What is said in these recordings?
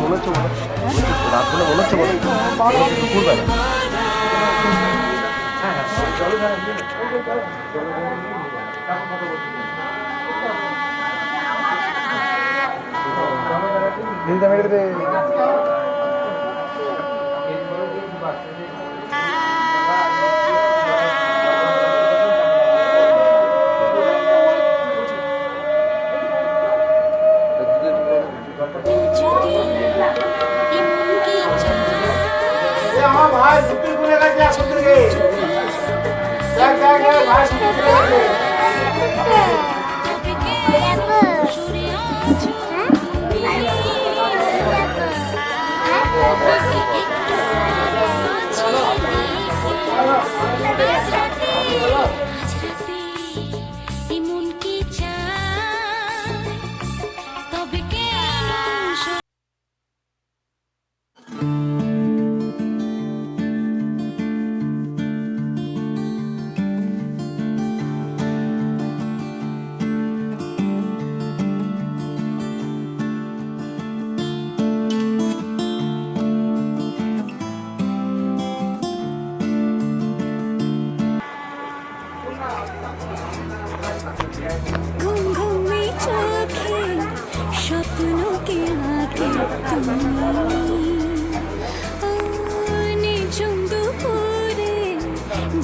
বলেছো বলে রাত্রে বলেছো বলে দুপুরবেলা দিদিটা মেরে দেবে আমার ভাই দুপুর করে গেছে এখন থেকে দেখ ভাই দুপুর করে গেছে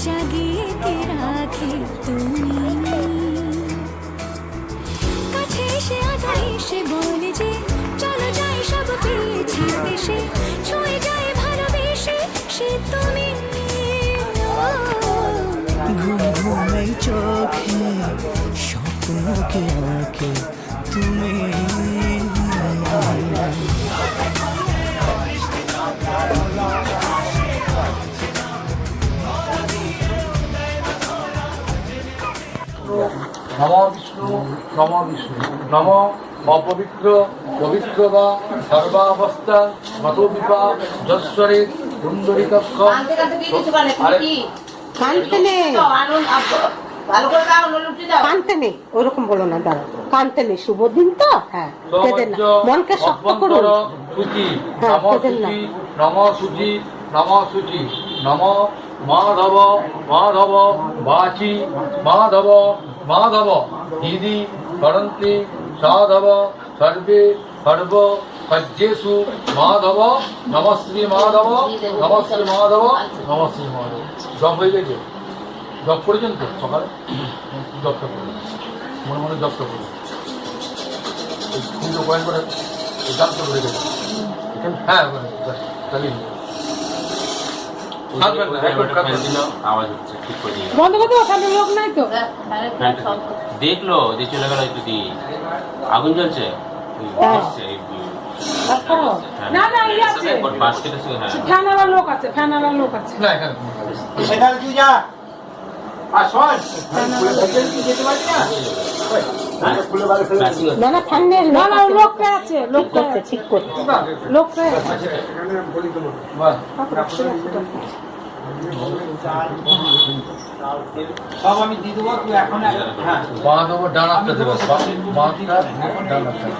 জাগিয়ে কে রাখে তুমি কাছে এসে আধা এসে বলে যে চলো যাই সব পেয়েছি দেশে ছুঁয়ে যায় ভালোবেসে সে তুমি ঘুম ঘুমেই চোখে স্বপ্নকে আঁকে তুমি নম বিষ্ণু নম বিষ্ণু নম অপবিত্র পবিত্র বা সর্বাবস্থা মতোবিপা যশ্বরে সুন্দরী কক্ষ কানতে নেই কানতে নেই ওরকম বলো না দাঁড়া কানতে নেই শুভ দিন তো হ্যাঁ কেঁদে না মনকে শক্ত করুন সূচি হ্যাঁ, নম কেঁদেন না। সূচি নম সূচি নম সূচি নম মাধব মাধব বাচি মাধব মাধব দিদি করন্তি সাধব সর্বে সর্ব কার্যেষু মাধব নমশ্রী মাধব নমশ্রী মাধব নমশ্রী মাধব জপ হয়ে গেছে জপ করেছেন তো সকালে জপটা করে মনে মনে জপটা করে কিন্তু পয়েন্ট করে জপটা করে গেছে হ্যাঁ তাহলে আওয়াজ হচ্ছে ঠিক করে দিয়ে বন্ধ করতে ওখানে লোক নাই তো দেখলো যে চলে গেল যদি আগুন জ্বলছে হ্যাঁ। এসছে, এই, হ্যাঁ। না না ইয়ে আছে ওর বাস্কেট আছে, হ্যাঁ ফ্যানালা লোক আছে ফ্যানালা লোক আছে না এখানে সেখানে তুই যা আর শোন তুই যেতে পারবি না না না ফ্যানে না না লোকটা আছে লোকটা আছে ঠিক করতে লোকটা আছে সব আমি দিয়ে দেবো তুই এখন হ্যাঁ বাঁ দেবো ডান হাতটা দেবো বাঁ ডান হাতটা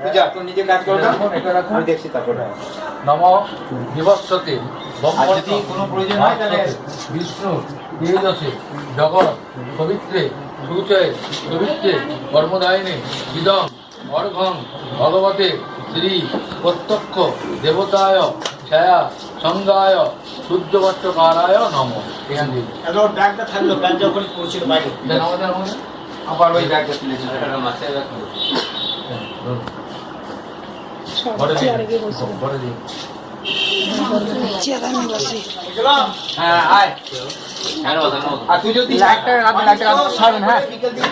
তুই যা তোর নিজে কাজ করো এখন এটা রাখুন আমি দেখছি তারপরে নম বিভৎসতে আর যদি কোনো প্রয়োজন হয় তাহলে বিষ্ণু তেজসে জগৎ পবিত্রে সুচয়ে পবিত্রে কর্মদায়িনী ইদং অর্ঘং ভগবতে শ্রী প্রত্যক্ষ দেবতায় ছায়া সঙ্গায় সূর্যবস্ত্রকারায় নম এখান দিয়ে এবার ব্যাগটা থাকলো ব্যাগ যখন পৌঁছিল বাইরে দেন আমাদের আবার ওই ব্যাগটা তুলেছি ঘরে দিয়ে ঘরে দিয়ে হ্যাঁ আয় আর তুই যদি লাইটটা ছাড়ুন হ্যাঁ বিকেল দিন